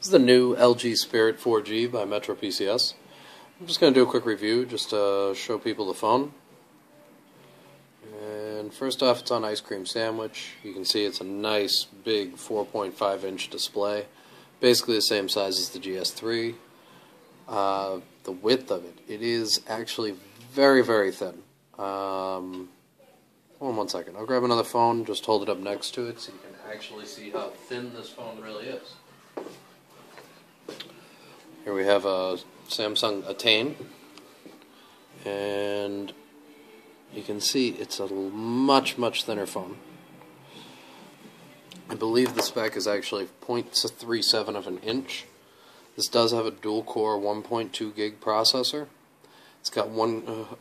This is the new LG Spirit 4G by Metro PCS. I'm just going to do a quick review just to show people the phone. And first off, it's on ice cream sandwich. You can see it's a nice big 4.5-inch display, basically the same size as the GS3. The width of it is actually very, very thin. Hold on one second. I'll grab another phone, just hold it up next to it so you can actually see how thin this phone really is. Here we have a Samsung Attain, and you can see it's a much thinner phone. I believe the spec is actually 0.37 of an inch. This does have a dual-core 1.2 gig processor. It's got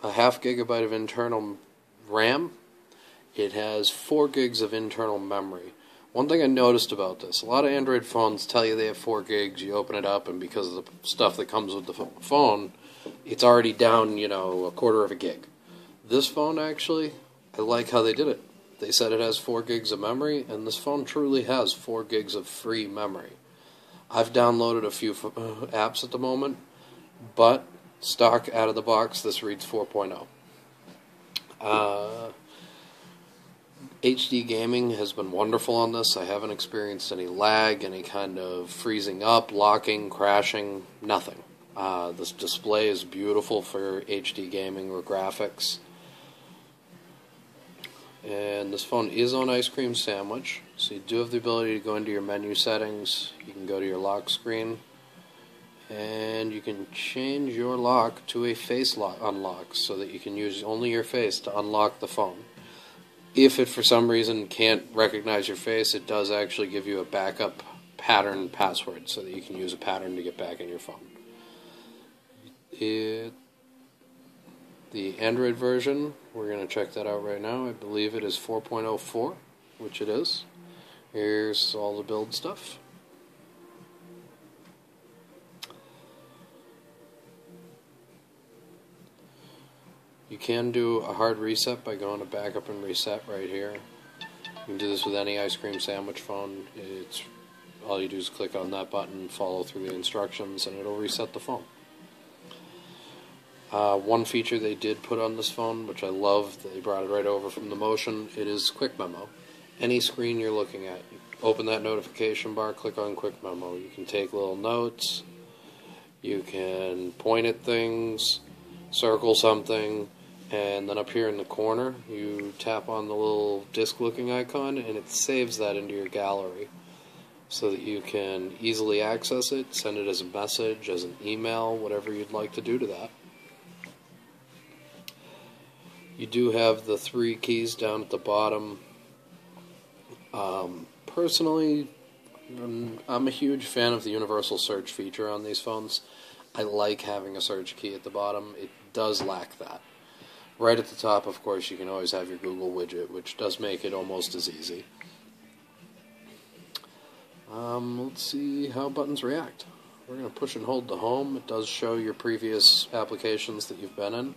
a half gigabyte of internal RAM. It has 4 gigs of internal memory. One thing I noticed about this, a lot of Android phones tell you they have 4 gigs, you open it up, and because of the stuff that comes with the phone, it's already down, a quarter of a gig. This phone, actually, I like how they did it. They said it has 4 gigs of memory, and this phone truly has 4 gigs of free memory. I've downloaded a few apps at the moment, but stock out of the box, this reads 4.0. HD gaming has been wonderful on this. I haven't experienced any lag, any kind of freezing up, locking, crashing, nothing. This display is beautiful for HD gaming or graphics. And this phone is on ice cream sandwich, so you do have the ability to go into your menu settings. You can go to your lock screen, and you can change your lock to a face lock unlock so that you can use only your face to unlock the phone. If it for some reason can't recognize your face, it does actually give you a backup pattern password so that you can use a pattern to get back in your phone. The Android version, we're going to check that out right now. I believe it is 4.04, which it is. Here's all the build stuff. You can do a hard reset by going to backup and reset right here. You can do this with any ice cream sandwich phone. All you do is click on that button, follow through the instructions, and it'll reset the phone. One feature they did put on this phone, which I love, they brought it right over from the Motion, it is Quick Memo. Any screen you're looking at, you open that notification bar, click on Quick Memo. You can take little notes, you can point at things, circle something, and then up here in the corner, you tap on the little disc-looking icon, and it saves that into your gallery so that you can easily access it, send it as a message, as an email, whatever you'd like to do to that. You do have the 3 keys down at the bottom. Personally, I'm a huge fan of the universal search feature on these phones. I like having a search key at the bottom. It does lack that. Right at the top, of course, you can always have your Google widget, which does make it almost as easy. Let's see how buttons react. We're going to push and hold the home. It does show your previous applications that you've been in.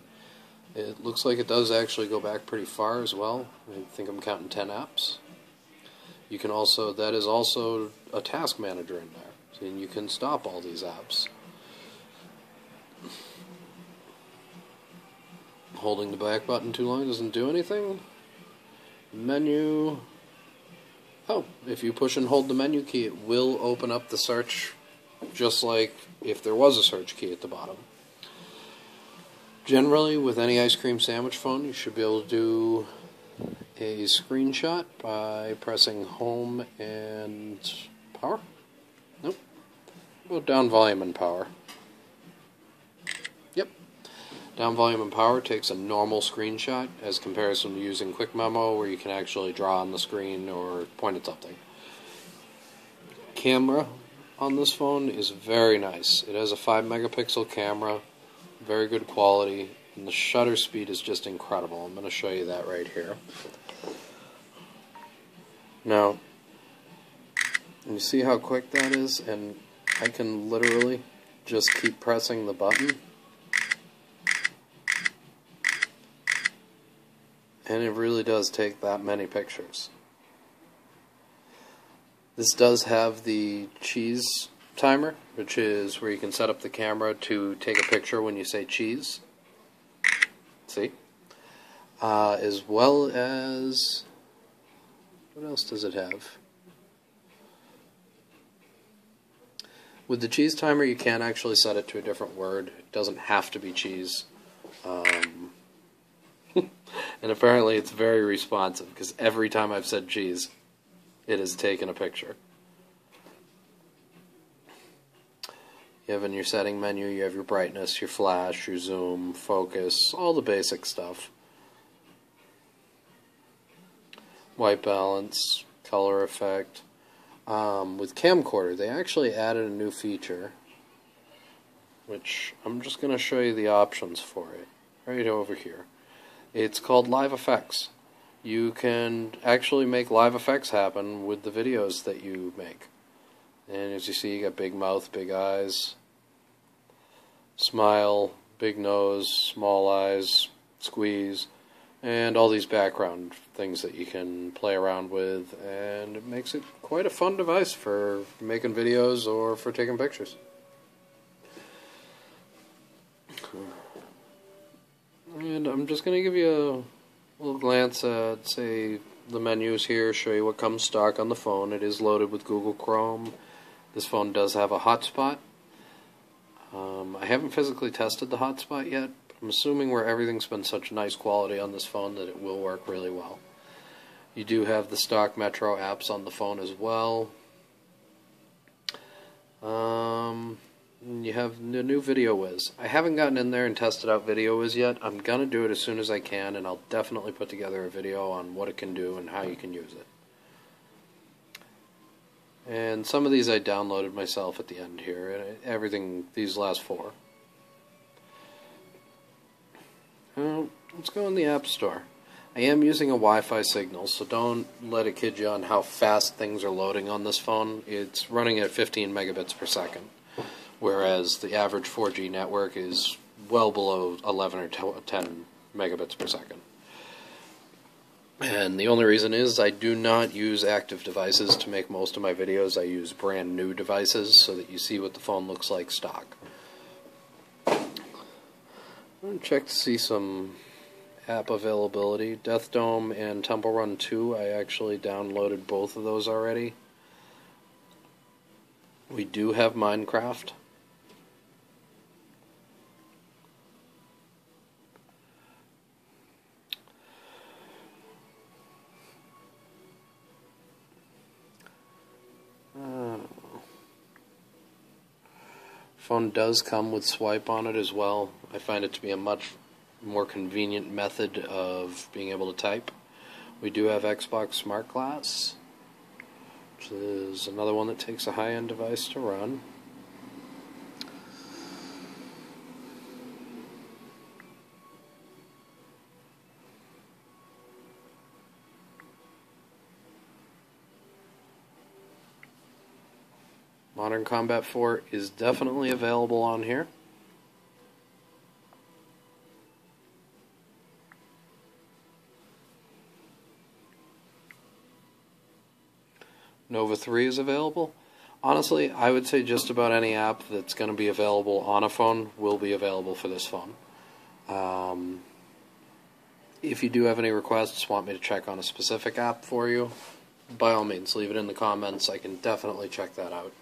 It looks like it does actually go back pretty far as well. I think I'm counting 10 apps. You can also, that is also a task manager in there, and you can stop all these apps. Holding the back button too long doesn't do anything. Menu. Oh, if you push and hold the menu key, it will open up the search just like if there was a search key at the bottom. Generally, with any ice cream sandwich phone, you should be able to do a screenshot by pressing home and power. Nope. Go down volume and power. Yep. Down volume and power takes a normal screenshot as comparison to using Quick Memo where you can actually draw on the screen or point at something. Camera on this phone is very nice. It has a 5 megapixel camera. Very good quality, and the shutter speed is just incredible. I'm going to show you that right here. Now, you see how quick that is, and I can literally just keep pressing the button, and it really does take that many pictures. This does have the cheese timer, which is where you can set up the camera to take a picture when you say cheese. See? As well as, what else does it have? With the cheese timer, you can actually set it to a different word. It doesn't have to be cheese. And apparently it's very responsive, because every time I've said cheese, it has taken a picture. You have in your setting menu, you have your brightness, your flash, your zoom, focus, all the basic stuff. White balance, color effect. With camcorder, they actually added a new feature, which I'm just going to show you the options for it, right over here. It's called live effects. You can actually make live effects happen with the videos that you make. And as you see, you got big mouth, big eyes, smile, big nose, small eyes, squeeze, and all these background things that you can play around with, and it makes it quite a fun device for making videos or for taking pictures. And I'm just going to give you a little glance at, say, the menus here, show you what comes stock on the phone. It is loaded with Google Chrome. This phone does have a hotspot. I haven't physically tested the hotspot yet. I'm assuming where everything's been such nice quality on this phone that it will work really well. You do have the stock Metro apps on the phone as well. You have the new VideoWiz. I haven't gotten in there and tested out VideoWiz yet. I'm going to do it as soon as I can, and I'll definitely put together a video on what it can do and how you can use it. And some of these I downloaded myself at the end here, and everything, these last 4. Let's go in the App Store. I am using a Wi-Fi signal, so don't let it kid you on how fast things are loading on this phone. It's running at 15 megabits per second, whereas the average 4G network is well below 11 or 10 megabits per second. And the only reason is I do not use active devices to make most of my videos. I use brand new devices so that you see what the phone looks like stock. I'm going to check to see some app availability. Death Dome and Temple Run 2, I actually downloaded both of those already. We do have Minecraft. Phone does come with swipe on it as well. I find it to be a much more convenient method of being able to type. We do have Xbox Smart Glass, which is another one that takes a high-end device to run. Modern Combat 4 is definitely available on here. Nova 3 is available. Honestly, I would say just about any app that's going to be available on a phone will be available for this phone. If you do have any requests, want me to check on a specific app for you, by all means, leave it in the comments. I can definitely check that out.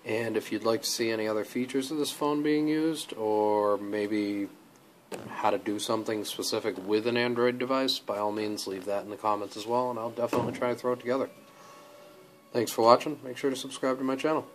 And if you'd like to see any other features of this phone being used, or maybe how to do something specific with an Android device, by all means leave that in the comments as well, and I'll definitely try to throw it together. Thanks for watching. Make sure to subscribe to my channel.